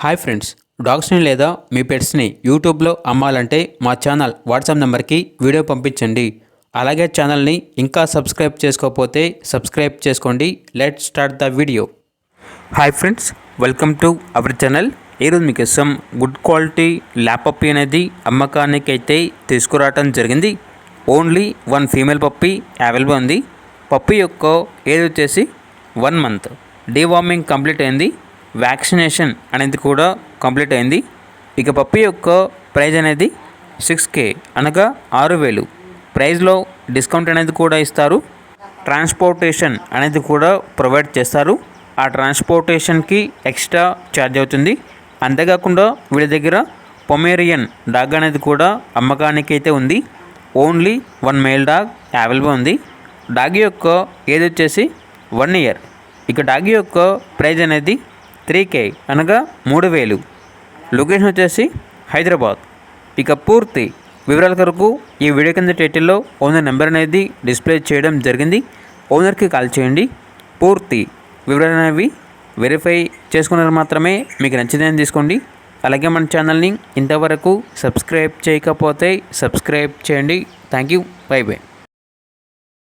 Hi friends, డాగ్స్ని లేదా మీ పెట్స్ని యూట్యూబ్లో అమ్మాలంటే మా ఛానల్ వాట్సాప్ నెంబర్కి వీడియో పంపించండి. అలాగే ఛానల్ని ఇంకా సబ్స్క్రైబ్ చేసుకోకపోతే సబ్స్క్రైబ్ చేసుకోండి. Let start the video. Hi friends, welcome to our channel. ఈరోజు మీకోసం గుడ్ క్వాలిటీ ల్యాప్ పప్పీ అనేది అమ్మకానికి అయితే తీసుకురావడం జరిగింది. ఓన్లీ 1 ఫీమేల్ పప్పీ అవైలబుల్ ఉంది. పప్పీ యొక్క ఏజ్ వచ్చేసి 1 మంత్. డీవార్మింగ్ కంప్లీట్ అయింది. వ్యాక్సినేషన్ అనేది కూడా కంప్లీట్ అయింది. ఇక పప్పీ యొక్క ప్రైజ్ అనేది 6K అనగా 6,000. ప్రైజ్లో డిస్కౌంట్ అనేది కూడా ఇస్తారు. ట్రాన్స్పోర్టేషన్ అనేది కూడా ప్రొవైడ్ చేస్తారు. ఆ ట్రాన్స్పోర్టేషన్కి ఎక్స్ట్రా ఛార్జ్ అవుతుంది. అంతేకాకుండా వీళ్ళ దగ్గర పొమేరియన్ డాగ్ అనేది కూడా అమ్మకానికి అయితే ఉంది. ఓన్లీ 1 మేల్ డాగ్ అవైలబుల్ ఉంది. డాగ్ యొక్క ఏజ్ వచ్చేసి 1 ఇయర్. ఇక డాగ్ యొక్క ప్రైజ్ అనేది 3K అనగా 3,000. లొకేషన్ వచ్చేసి హైదరాబాద్. ఇక పూర్తి వివరాల కొరకు ఈ వీడియో కింద టైటిల్లో ఓనర్ నెంబర్ అనేది డిస్ప్లే చేయడం జరిగింది. ఓనర్కి కాల్ చేయండి. పూర్తి వివరాలు అనేవి వెరిఫై చేసుకున్నారు మాత్రమే మీకు నచ్చిందని తీసుకోండి. అలాగే మన ఛానల్ని ఇంతవరకు సబ్స్క్రైబ్ చేయకపోతే సబ్స్క్రైబ్ చేయండి. Thank you. By by.